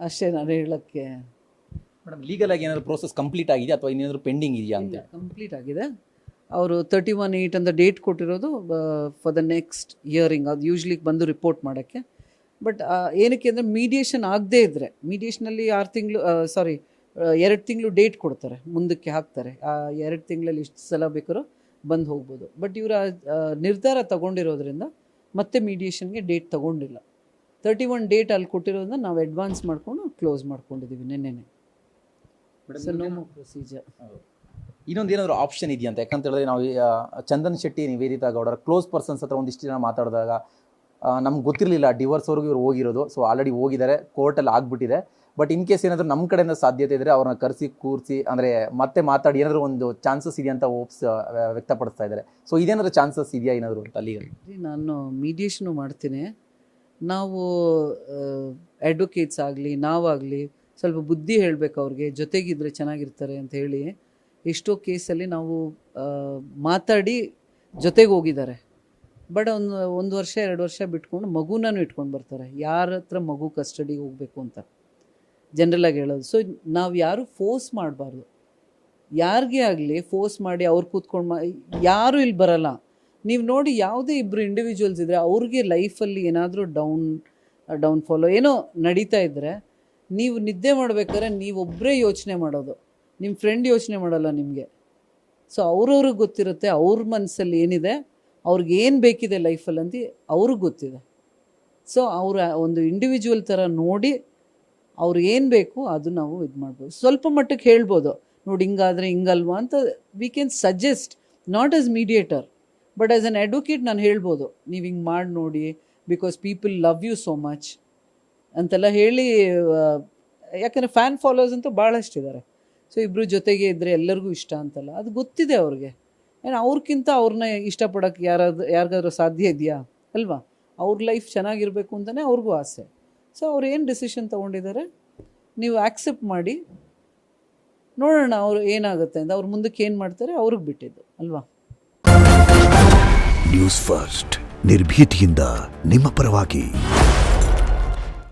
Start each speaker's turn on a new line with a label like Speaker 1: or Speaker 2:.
Speaker 1: ಅಷ್ಟೇ ನಾನು ಹೇಳೋಕ್ಕೆ.
Speaker 2: ಮೇಡಮ್ ಲೀಗಲ್ ಆಗಿ ಏನಾದರೂ ಪ್ರೋಸೆಸ್ ಕಂಪ್ಲೀಟ್ ಆಗಿದೆಯಾ ಅಥವಾ ಇನ್ನೇನಾದರೂ ಪೆಂಡಿಂಗ್ ಇದೆಯಾ ಅಂತ?
Speaker 1: ಕಂಪ್ಲೀಟ್ ಆಗಿದೆ. ಅವರು 31/8 ಅಂತ ಡೇಟ್ ಕೊಟ್ಟಿರೋದು ಫಾರ್ ದ ನೆಕ್ಸ್ಟ್ ಇಯರಿಂಗ್. ಅದು ಯೂಶ್ವಲಿ ಬಂದು ರಿಪೋರ್ಟ್ ಮಾಡೋಕ್ಕೆ. ಬಟ್ ಏನಕ್ಕೆ ಅಂದರೆ ಮೀಡಿಯೇಷನ್ ಆಗದೇ ಇದ್ದರೆ, ಮೀಡಿಯೇಷನಲ್ಲಿ 2 ತಿಂಗಳು ಡೇಟ್ ಕೊಡ್ತಾರೆ, ಮುಂದಕ್ಕೆ ಹಾಕ್ತಾರೆ. ಆ 2 ತಿಂಗಳಲ್ಲಿ ಇಷ್ಟು ಸಲ ಬೇಕಾದ್ರೂ ಬಂದು ಹೋಗ್ಬೋದು. ಬಟ್ ಇವರ ನಿರ್ಧಾರ ತಗೊಂಡಿರೋದ್ರಿಂದ ಮತ್ತೆ ಮೀಡಿಯೇಷನ್ಗೆ ಡೇಟ್ ತಗೊಂಡಿಲ್ಲ. 31 ಡೇಟ್ ಅಲ್ಲಿ ಕೊಟ್ಟಿರೋದನ್ನ ನಾವು ಅಡ್ವಾನ್ಸ್ ಮಾಡಿಕೊಂಡು ಕ್ಲೋಸ್ ಮಾಡ್ಕೊಂಡಿದ್ದೀವಿ ನಿನ್ನೆನೆ. So no more procedure.
Speaker 2: ಇನ್ನೊಂದು ಏನಾದರೂ ಆಪ್ಷನ್ ಇದೆಯಾ ಅಂತ? ಯಾಕಂತ ಹೇಳಿದ್ರೆ ನಾವು ಚಂದನ್ ಶೆಟ್ಟಿ, ನಿವೇದಿತಾ ಗೌಡರ ಕ್ಲೋಸ್ ಪರ್ಸನ್ಸ್ ಹತ್ರ ಒಂದಿಷ್ಟು ಜನ ಮಾತಾಡಿದಾಗ ನಮ್ಗೆ ಗೊತ್ತಿರಲಿಲ್ಲ ಡಿವೋರ್ಸ್ವರೆಗೂ ಇವ್ರು ಹೋಗಿರೋದು. ಸೊ ಆಲ್ರೆಡಿ ಹೋಗಿದ್ದಾರೆ, ಕೋರ್ಟಲ್ಲಿ ಆಗ್ಬಿಟ್ಟಿದೆ. ಬಟ್ ಇನ್ ಕೇಸ್ ಏನಾದರೂ ನಮ್ಮ ಕಡೆಯಿಂದ ಸಾಧ್ಯತೆ ಇದ್ದರೆ ಅವ್ರನ್ನ ಕರೆಸಿ ಕೂರಿಸಿ ಅಂದರೆ ಮತ್ತೆ ಮಾತಾಡಿ ಏನಾದರೂ ಒಂದು ಚಾನ್ಸಸ್ ಇದೆಯಾ ಅಂತ ವ್ಯಕ್ತಪಡಿಸ್ತಾ ಇದ್ದಾರೆ. ಸೊ ಇದೇನಾದರೂ ಚಾನ್ಸಸ್ ಇದೆಯಾ ಏನಾದರೂ ಅಂತ ಲೀಗಲ್?
Speaker 1: ನಾನು ಮೀಡಿಯೇಷನು ಮಾಡ್ತೀನಿ. ನಾವು ಅಡ್ವೊಕೇಟ್ಸ್ ಆಗಲಿ ನಾವಾಗಲಿ ಸ್ವಲ್ಪ ಬುದ್ಧಿ ಹೇಳಬೇಕು ಅವ್ರಿಗೆ, ಜೊತೆಗಿದ್ರೆ ಚೆನ್ನಾಗಿರ್ತಾರೆ ಅಂತ ಹೇಳಿ ಎಷ್ಟೋ ಕೇಸಲ್ಲಿ ನಾವು ಮಾತಾಡಿ ಜೊತೆಗೆ ಹೋಗಿದ್ದಾರೆ. ಬಟ್ ಒಂದು ವರ್ಷ 2 ವರ್ಷ ಬಿಟ್ಕೊಂಡು ಮಗುನೂ ಇಟ್ಕೊಂಡು ಬರ್ತಾರೆ. ಯಾರ ಹತ್ರ ಮಗು ಕಸ್ಟಡಿಗೆ ಹೋಗಬೇಕು ಅಂತ ಜನರಲಾಗಿ ಹೇಳೋದು. ಸೊ ನಾವು ಯಾರು ಫೋರ್ಸ್ ಮಾಡಬಾರ್ದು, ಯಾರಿಗೇ ಆಗಲಿ ಫೋರ್ಸ್ ಮಾಡಿ ಅವ್ರು ಕೂತ್ಕೊಂಡು ಯಾರೂ ಇಲ್ಲಿ ಬರಲ್ಲ. ನೀವು ನೋಡಿ, ಯಾವುದೇ ಇಬ್ಬರು ಇಂಡಿವಿಜುವಲ್ಸ್ ಇದ್ದರೆ ಅವ್ರಿಗೆ ಲೈಫಲ್ಲಿ ಏನಾದರೂ ಡೌನ್ಫಾಲೋ ಏನೋ ನಡೀತಾ ಇದ್ದರೆ, ನೀವು ನಿದ್ದೆ ಮಾಡಬೇಕಾದ್ರೆ ನೀವೊಬ್ಬರೇ ಯೋಚನೆ ಮಾಡೋದು, ನಿಮ್ಮ ಫ್ರೆಂಡ್ ಯೋಚನೆ ಮಾಡಲ್ಲ ನಿಮಗೆ. ಸೊ ಅವ್ರವ್ರಿಗೆ ಗೊತ್ತಿರುತ್ತೆ ಅವ್ರ ಮನಸ್ಸಲ್ಲಿ ಏನಿದೆ, ಅವ್ರಿಗೆ ಏನು ಬೇಕಿದೆ ಲೈಫಲ್ಲಿ ಅಂತ ಅವ್ರಿಗೆ ಗೊತ್ತಿದೆ. ಸೊ ಅವರ ಒಂದು ಇಂಡಿವಿಜುವಲ್ ಥರ ನೋಡಿ ಅವ್ರು ಏನು ಬೇಕು ಅದು ನಾವು ಇದು ಮಾಡ್ಬೋದು. ಸ್ವಲ್ಪ ಮಟ್ಟಕ್ಕೆ ಹೇಳ್ಬೋದು, ನೋಡಿ ಹಿಂಗಾದರೆ ಹಿಂಗಲ್ವಾ ಅಂತ we can suggest, not as mediator but as an advocate ನಾನು ಹೇಳ್ಬೋದು, ನೀವು ಹಿಂಗೆ ಮಾಡಿ ನೋಡಿ because people love you so much ಅಂತೆಲ್ಲ ಹೇಳಿ. ಯಾಕಂದರೆ ಫ್ಯಾನ್ ಫಾಲೋವರ್ಸ್ ಅಂತೂ ಭಾಳಷ್ಟಿದ್ದಾರೆ. ಸೊ ಇಬ್ಬರು ಜೊತೆಗೆ ಇದ್ದರೆ ಎಲ್ಲರಿಗೂ ಇಷ್ಟ ಅಂತಲ್ಲ, ಅದು ಗೊತ್ತಿದೆ ಅವ್ರಿಗೆ. ಏನು ಅವ್ರಿಗಿಂತ ಅವ್ರನ್ನ ಇಷ್ಟಪಡೋಕ್ಕೆ ಯಾರಿಗಾದ್ರೂ ಸಾಧ್ಯ ಇದೆಯಾ ಅಲ್ವಾ? ಅವ್ರ ಲೈಫ್ ಚೆನ್ನಾಗಿರಬೇಕು ಅಂತಲೇ ಅವ್ರಿಗೂ ಆಸೆ. ಸೊ ಅವ್ರು ಏನು ಡಿಸಿಷನ್ ತೊಗೊಂಡಿದ್ದಾರೆ ನೀವು ಆ್ಯಕ್ಸೆಪ್ಟ್ ಮಾಡಿ ನೋಡೋಣ ಅವ್ರು ಏನಾಗುತ್ತೆ ಅಂತ. ಅವ್ರು ಮುಂದಕ್ಕೆ ಏನು ಮಾಡ್ತಾರೆ ಅವ್ರಿಗೆ ಬಿಟ್ಟಿದ್ದು ಅಲ್ವಾ.
Speaker 3: ನ್ಯೂಸ್ ಫಸ್ಟ್ ನಿರ್ಭೀತಿಯಿಂದ ನಿಮ್ಮ ಪರವಾಗಿ.